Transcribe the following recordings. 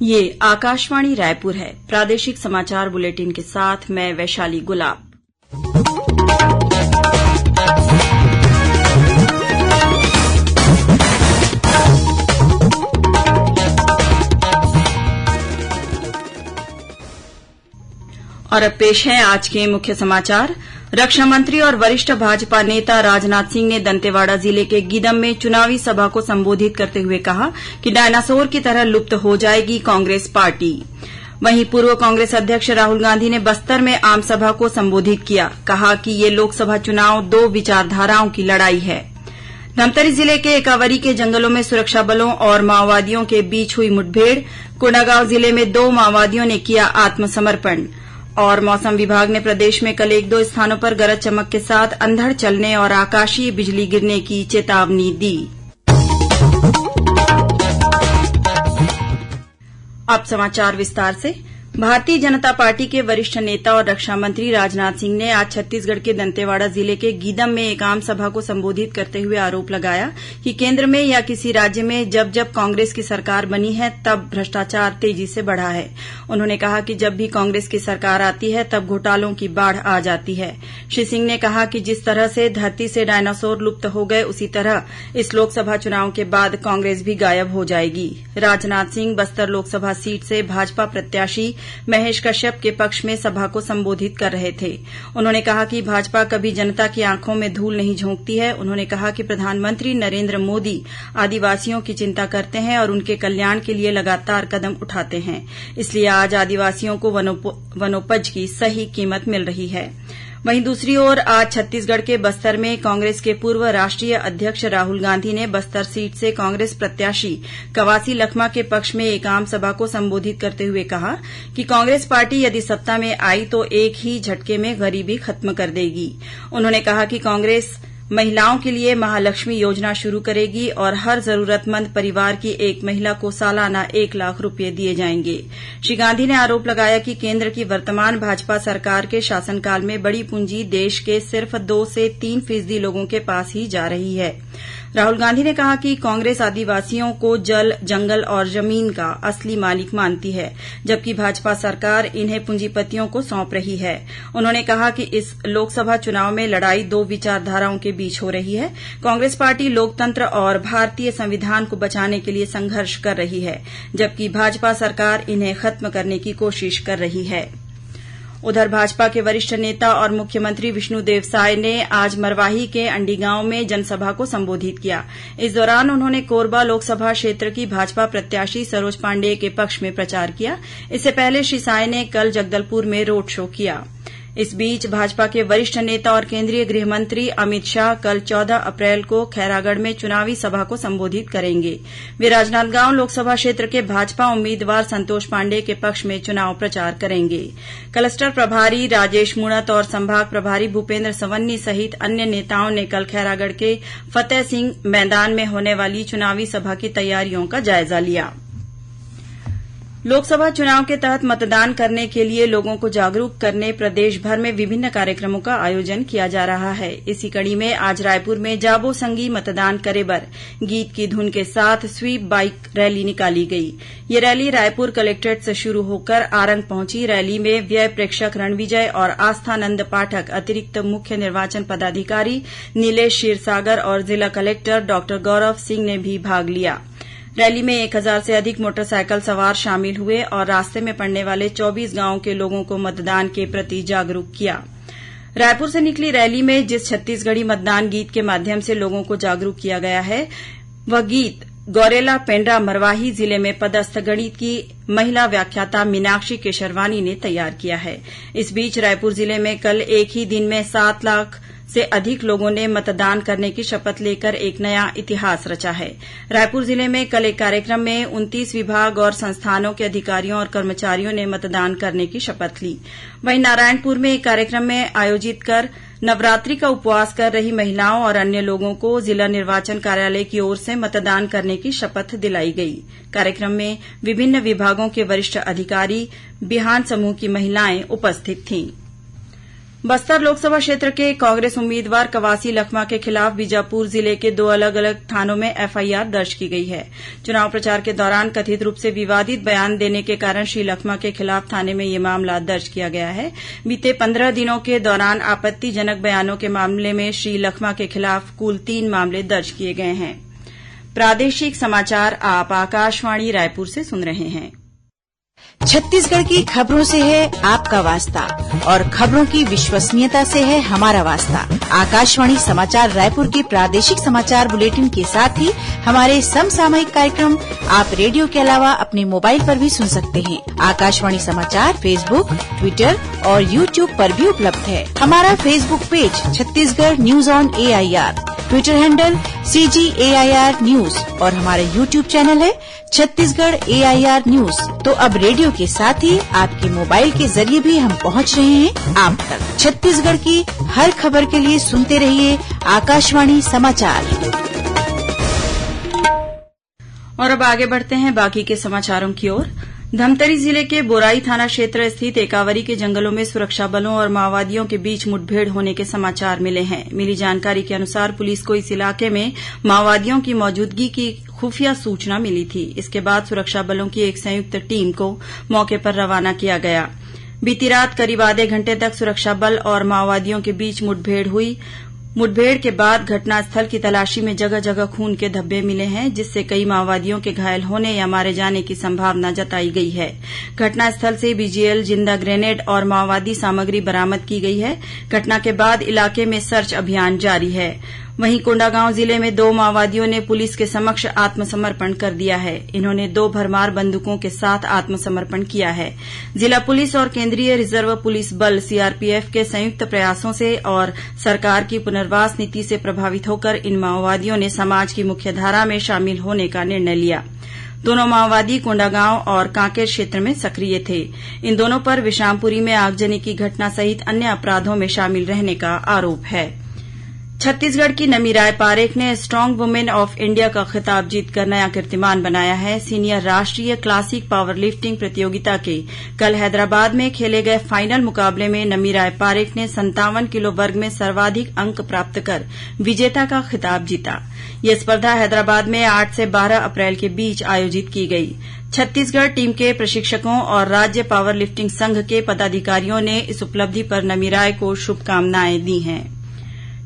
ये आकाशवाणी रायपुर है। प्रादेशिक समाचार बुलेटिन के साथ मैं वैशाली गुलाब। और अब पेश है आज के मुख्य समाचार। रक्षा मंत्री और वरिष्ठ भाजपा नेता राजनाथ सिंह ने दंतेवाड़ा जिले के गीदम में चुनावी सभा को संबोधित करते हुए कहा कि डायनासोर की तरह लुप्त हो जाएगी कांग्रेस पार्टी। वहीं पूर्व कांग्रेस अध्यक्ष राहुल गांधी ने बस्तर में आम सभा को संबोधित किया। कहा कि ये लोकसभा चुनाव दो विचारधाराओं की लड़ाई है। धमतरी जिले के एकावरी के जंगलों में सुरक्षा बलों और माओवादियों के बीच हुई मुठभेड़। कोंडागांव जिले में 2 माओवादियों ने किया आत्मसमर्पण। और मौसम विभाग ने प्रदेश में कल 1-2 स्थानों पर गरज चमक के साथ अंधड़ चलने और आकाशीय बिजली गिरने की चेतावनी दी। अब समाचार विस्तार से। भारतीय जनता पार्टी के वरिष्ठ नेता और रक्षा मंत्री राजनाथ सिंह ने आज छत्तीसगढ़ के दंतेवाड़ा जिले के गीदम में एक आम सभा को संबोधित करते हुए आरोप लगाया कि केंद्र में या किसी राज्य में जब जब कांग्रेस की सरकार बनी है तब भ्रष्टाचार तेजी से बढ़ा है। उन्होंने कहा कि जब भी कांग्रेस की सरकार आती है तब घोटालों की बाढ़ आ जाती है। श्री सिंह ने कहा कि जिस तरह से धरती से डायनासोर लुप्त हो गए उसी तरह इस लोकसभा चुनाव के बाद कांग्रेस भी गायब हो जाएगी। राजनाथ सिंह बस्तर लोकसभा सीट से भाजपा प्रत्याशी महेश कश्यप के पक्ष में सभा को संबोधित कर रहे थे। उन्होंने कहा कि भाजपा कभी जनता की आंखों में धूल नहीं झोंकती है। उन्होंने कहा कि प्रधानमंत्री नरेंद्र मोदी आदिवासियों की चिंता करते हैं और उनके कल्याण के लिए लगातार कदम उठाते हैं। इसलिए आज आदिवासियों को वनोपज की सही कीमत मिल रही है। वहीं दूसरी ओर आज छत्तीसगढ़ के बस्तर में कांग्रेस के पूर्व राष्ट्रीय अध्यक्ष राहुल गांधी ने बस्तर सीट से कांग्रेस प्रत्याशी कवासी लखमा के पक्ष में एक आम सभा को संबोधित करते हुए कहा कि कांग्रेस पार्टी यदि सत्ता में आई तो एक ही झटके में गरीबी खत्म कर देगी। उन्होंने कहा कि कांग्रेस महिलाओं के लिए महालक्ष्मी योजना शुरू करेगी और हर जरूरतमंद परिवार की एक महिला को सालाना 1 लाख रुपये दिए जाएंगे। श्री गांधी ने आरोप लगाया कि केंद्र की वर्तमान भाजपा सरकार के शासनकाल में बड़ी पूंजी देश के सिर्फ 2 से 3% लोगों के पास ही जा रही है। राहुल गांधी ने कहा कि कांग्रेस आदिवासियों को जल, जंगल और जमीन का असली मालिक मानती है, जबकि भाजपा सरकार इन्हें पूंजीपतियों को सौंप रही है। उन्होंने कहा कि इस लोकसभा चुनाव में लड़ाई 2 विचारधाराओं के बीच हो रही है। कांग्रेस पार्टी लोकतंत्र और भारतीय संविधान को बचाने के लिए संघर्ष कर रही है, जबकि भाजपा सरकार इन्हें खत्म करने की कोशिश कर रही है। उधर भाजपा के वरिष्ठ नेता और मुख्यमंत्री विष्णुदेव साय ने आज मरवाही के अंडीगांव में जनसभा को संबोधित किया। इस दौरान उन्होंने कोरबा लोकसभा क्षेत्र की भाजपा प्रत्याशी सरोज पांडेय के पक्ष में प्रचार किया। इससे पहले श्री साय ने कल जगदलपुर में रोड शो किया। इस बीच भाजपा के वरिष्ठ नेता और केंद्रीय गृह मंत्री अमित शाह कल 14 अप्रैल को खैरागढ़ में चुनावी सभा को संबोधित करेंगे। वे राजनांदगांव लोकसभा क्षेत्र के भाजपा उम्मीदवार संतोष पांडेय के पक्ष में चुनाव प्रचार करेंगे। क्लस्टर प्रभारी राजेश मुणत और संभाग प्रभारी भूपेन्द्र सवन्नी सहित अन्य नेताओं ने कल खैरागढ़ के फतेह सिंह मैदान में होने वाली चुनावी सभा की तैयारियों का जायजा लिया। लोकसभा चुनाव के तहत मतदान करने के लिए लोगों को जागरूक करने प्रदेश भर में विभिन्न कार्यक्रमों का आयोजन किया जा रहा है। इसी कड़ी में आज रायपुर में जाबो संगी मतदान करे बर गीत की धुन के साथ स्वीप बाइक रैली निकाली गई। ये रैली रायपुर कलेक्ट्रेट से शुरू होकर आरंग पहुंची। रैली में व्यय प्रेक्षक रणविजय और आस्थानंद पाठक, अतिरिक्त मुख्य निर्वाचन पदाधिकारी नीलेश क्षीरसागर और जिला कलेक्टर डॉ गौरव सिंह ने भी भाग लिया। रैली में 1000 से अधिक मोटरसाइकिल सवार शामिल हुए और रास्ते में पड़ने वाले 24 गांवों के लोगों को मतदान के प्रति जागरूक किया। रायपुर से निकली रैली में जिस छत्तीसगढ़ी मतदान गीत के माध्यम से लोगों को जागरूक किया गया है, वह गीत गौरेला पेंड्रा मरवाही जिले में पदस्थ गणित की महिला व्याख्याता मीनाक्षी केशरवानी ने तैयार किया है। इस बीच रायपुर जिले में कल एक ही दिन में 7 लाख से अधिक लोगों ने मतदान करने की शपथ लेकर एक नया इतिहास रचा है। रायपुर जिले में कल एक कार्यक्रम में 29 विभाग और संस्थानों के अधिकारियों और कर्मचारियों ने मतदान करने की शपथ ली। वहीं नारायणपुर में एक कार्यक्रम में आयोजित कर नवरात्रि का उपवास कर रही महिलाओं और अन्य लोगों को जिला निर्वाचन कार्यालय की ओर से मतदान करने की शपथ दिलाई गई। कार्यक्रम में विभिन्न विभागों के वरिष्ठ अधिकारी, बिहान समूह की महिलाएं उपस्थित थीं। बस्तर लोकसभा क्षेत्र के कांग्रेस उम्मीदवार कवासी लखमा के खिलाफ बीजापुर जिले के 2 अलग अलग थानों में एफआईआर दर्ज की गई है। चुनाव प्रचार के दौरान कथित रूप से विवादित बयान देने के कारण श्री लखमा के खिलाफ थाने में ये मामला दर्ज किया गया है। बीते 15 दिनों के दौरान आपत्तिजनक बयानों के मामले में श्री लखमा के खिलाफ कुल 3 मामले दर्ज किए गए हैं। प्रादेशिक समाचार आप आकाशवाणी रायपुर से सुन रहे हैं। छत्तीसगढ़ की खबरों से है आपका वास्ता और खबरों की विश्वसनीयता से है हमारा वास्ता। आकाशवाणी समाचार रायपुर के प्रादेशिक समाचार बुलेटिन के साथ ही हमारे समसामयिक कार्यक्रम आप रेडियो के अलावा अपने मोबाइल पर भी सुन सकते हैं। आकाशवाणी समाचार फेसबुक, ट्विटर और यूट्यूब पर भी उपलब्ध है। हमारा Facebook page Chhattisgarh news on AIR, Twitter handle CGAIR news और हमारा यूट्यूब चैनल है छत्तीसगढ़ AIR न्यूज। तो अब रेडियो के साथ ही आपके मोबाइल के जरिए भी हम पहुंच रहे हैं आप तक। छत्तीसगढ़ की हर खबर के लिए सुनते रहिए आकाशवाणी समाचार। और अब आगे बढ़ते हैं बाकी के समाचारों की ओर। धमतरी जिले के बोराई थाना क्षेत्र स्थित एकावरी के जंगलों में सुरक्षा बलों और माओवादियों के बीच मुठभेड़ होने के समाचार मिले हैं। मिली जानकारी के अनुसार पुलिस को इस इलाके में माओवादियों की मौजूदगी की खुफिया सूचना मिली थी। इसके बाद सुरक्षा बलों की एक संयुक्त टीम को मौके पर रवाना किया गया। बीती रात करीब आधे घंटे तक सुरक्षा बल और माओवादियों के बीच मुठभेड़ हुई। मुठभेड़ के बाद घटनास्थल की तलाशी में जगह जगह खून के धब्बे मिले हैं, जिससे कई माओवादियों के घायल होने या मारे जाने की संभावना जताई गई है। घटनास्थल से BGL, जिंदा ग्रेनेड और माओवादी सामग्री बरामद की गई है। घटना के बाद इलाके में सर्च अभियान जारी है। वहीं कोंडागांव जिले में 2 माओवादियों ने पुलिस के समक्ष आत्मसमर्पण कर दिया है। इन्होंने 2 भरमार बंदूकों के साथ आत्मसमर्पण किया है। जिला पुलिस और केंद्रीय रिजर्व पुलिस बल CRPF के संयुक्त प्रयासों से और सरकार की पुनर्वास नीति से प्रभावित होकर इन माओवादियों ने समाज की मुख्यधारा में शामिल होने का निर्णय लिया। दोनों माओवादी कोंडागांव और कांकेर क्षेत्र में सक्रिय थे। इन दोनों पर विश्रामपुरी में आगजनी की घटना सहित अन्य अपराधों में शामिल रहने का आरोप है। छत्तीसगढ़ की नमी राय पारेख ने स्ट्रांग वुमेन ऑफ इंडिया का खिताब जीतकर नया कीर्तिमान बनाया है। सीनियर राष्ट्रीय क्लासिक पावर लिफ्टिंग प्रतियोगिता के कल हैदराबाद में खेले गए फाइनल मुकाबले में नमी राय पारेख ने 57 किलो वर्ग में सर्वाधिक अंक प्राप्त कर विजेता का खिताब जीता। यह स्पर्धा हैदराबाद में 8 से 12 अप्रैल के बीच आयोजित की गई। छत्तीसगढ़ टीम के प्रशिक्षकों और राज्य पावर लिफ्टिंग संघ के पदाधिकारियों ने इस उपलब्धि पर नमी राय को शुभकामनाएं दी हैं।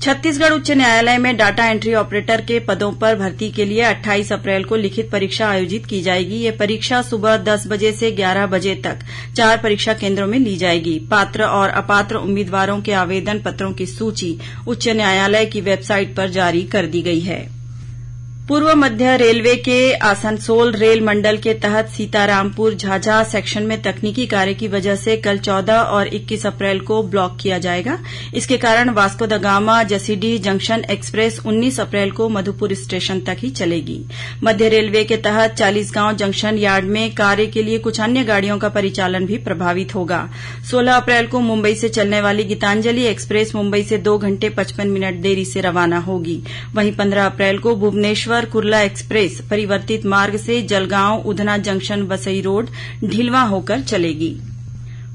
छत्तीसगढ़ उच्च न्यायालय में डाटा एंट्री ऑपरेटर के पदों पर भर्ती के लिए 28 अप्रैल को लिखित परीक्षा आयोजित की जाएगी। ये परीक्षा सुबह 10 बजे से 11 बजे तक 4 परीक्षा केंद्रों में ली जाएगी। पात्र और अपात्र उम्मीदवारों के आवेदन पत्रों की सूची उच्च न्यायालय की वेबसाइट पर जारी कर दी गई है। पूर्व मध्य रेलवे के आसनसोल रेल मंडल के तहत सीतारामपुर झाझा सेक्शन में तकनीकी कार्य की वजह से कल 14 और 21 अप्रैल को ब्लॉक किया जाएगा। इसके कारण Vasco the gamma Jasidih junction express 19 अप्रैल को मधुपुर स्टेशन तक ही चलेगी। मध्य रेलवे के तहत 40गांव जंक्शन यार्ड में कार्य के लिए कुछ अन्य गाड़ियों का परिचालन भी प्रभावित होगा। 16 अप्रैल को मुंबई से चलने वाली गीतांजलि एक्सप्रेस मुंबई से 2 घंटे 55 मिनट देरी से रवाना होगी। वहीं 15 अप्रैल को भुवनेश्वर कुर्ला एक्सप्रेस परिवर्तित मार्ग से जलगांव उधना जंक्शन वसई रोड ढिलवा होकर चलेगी।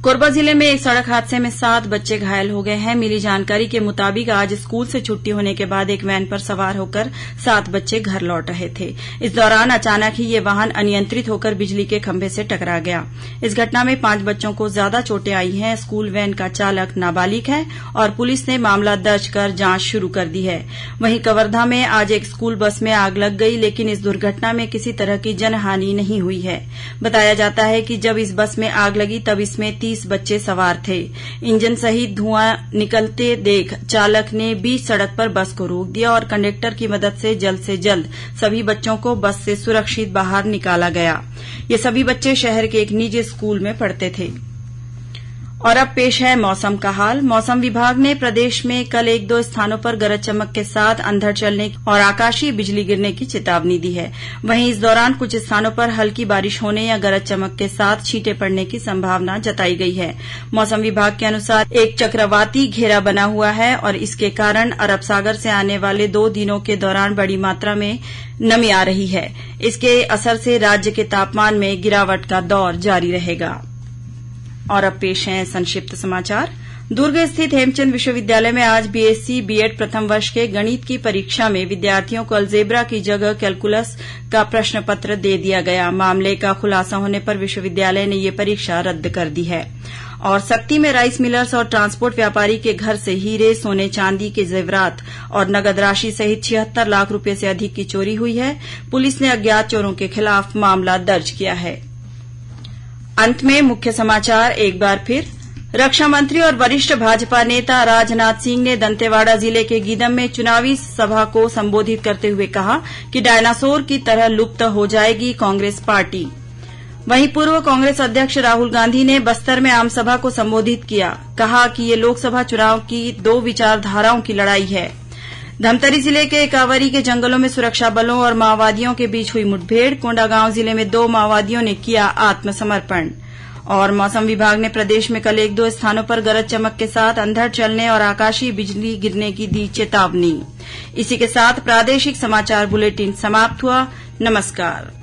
कोरबा जिले में एक सड़क हादसे में 7 बच्चे घायल हो गए हैं। मिली जानकारी के मुताबिक आज स्कूल से छुट्टी होने के बाद एक वैन पर सवार होकर 7 बच्चे घर लौट रहे थे। इस दौरान अचानक ही ये वाहन अनियंत्रित होकर बिजली के खंभे से टकरा गया। इस घटना में 5 बच्चों को ज्यादा चोटें आई हैं। स्कूल वैन का चालक नाबालिग है और पुलिस ने मामला दर्ज कर जांच शुरू कर दी है। वहीं कवर्धा में आज एक स्कूल बस में आग लग गई, लेकिन इस दुर्घटना में किसी तरह की जनहानि नहीं हुई है। बताया जाता है कि जब इस बस में आग लगी तब इसमें 30 बच्चे सवार थे। इंजन सहित धुआं निकलते देख चालक ने बीच सड़क पर बस को रोक दिया और कंडक्टर की मदद से जल्द सभी बच्चों को बस से सुरक्षित बाहर निकाला गया। ये सभी बच्चे शहर के एक निजी स्कूल में पढ़ते थे। और अब पेश है मौसम का हाल। मौसम विभाग ने प्रदेश में कल 1-2 स्थानों पर गरज चमक के साथ अंधड़ चलने और आकाशीय बिजली गिरने की चेतावनी दी है। वहीं इस दौरान कुछ स्थानों पर हल्की बारिश होने या गरज चमक के साथ छींटे पड़ने की संभावना जताई गई है। मौसम विभाग के अनुसार एक चक्रवाती घेरा बना हुआ है और इसके कारण अरब सागर से आने वाले 2 दिनों के दौरान बड़ी मात्रा में नमी आ रही है। इसके असर से राज्य के तापमान में गिरावट का दौर जारी रहेगा। और अब पेश हैं संक्षिप्त समाचार। दुर्ग स्थित हेमचंद विश्वविद्यालय में आज बीएससी बीएड प्रथम वर्ष के गणित की परीक्षा में विद्यार्थियों को अलजेब्रा की जगह कैलकुलस का प्रश्न पत्र दे दिया गया। मामले का खुलासा होने पर विश्वविद्यालय ने ये परीक्षा रद्द कर दी है। और सक्ती में राइस मिलर्स और ट्रांसपोर्ट व्यापारी के घर से हीरे, सोने, चांदी के जेवरात और नगद राशि सहित 76 लाख रुपए से अधिक की चोरी हुई है। पुलिस ने अज्ञात चोरों के खिलाफ मामला दर्ज किया है। अंत में मुख्य समाचार एक बार फिर। रक्षा मंत्री और वरिष्ठ भाजपा नेता राजनाथ सिंह ने दंतेवाड़ा जिले के गीदम में चुनावी सभा को संबोधित करते हुए कहा कि डायनासोर की तरह लुप्त हो जाएगी कांग्रेस पार्टी। वहीं पूर्व कांग्रेस अध्यक्ष राहुल गांधी ने बस्तर में आमसभा को संबोधित किया। कहा कि ये लोकसभा चुनाव की 2 विचारधाराओं की लड़ाई है। धमतरी जिले के एकावरी के जंगलों में सुरक्षा बलों और माओवादियों के बीच हुई मुठभेड़। कोंडागांव जिले में 2 माओवादियों ने किया आत्मसमर्पण। और मौसम विभाग ने प्रदेश में कल 1-2 स्थानों पर गरज चमक के साथ अंधड़ चलने और आकाशीय बिजली गिरने की दी चेतावनी। इसी के साथ प्रादेशिक समाचार बुलेटिन समाप्त हुआ। नमस्कार।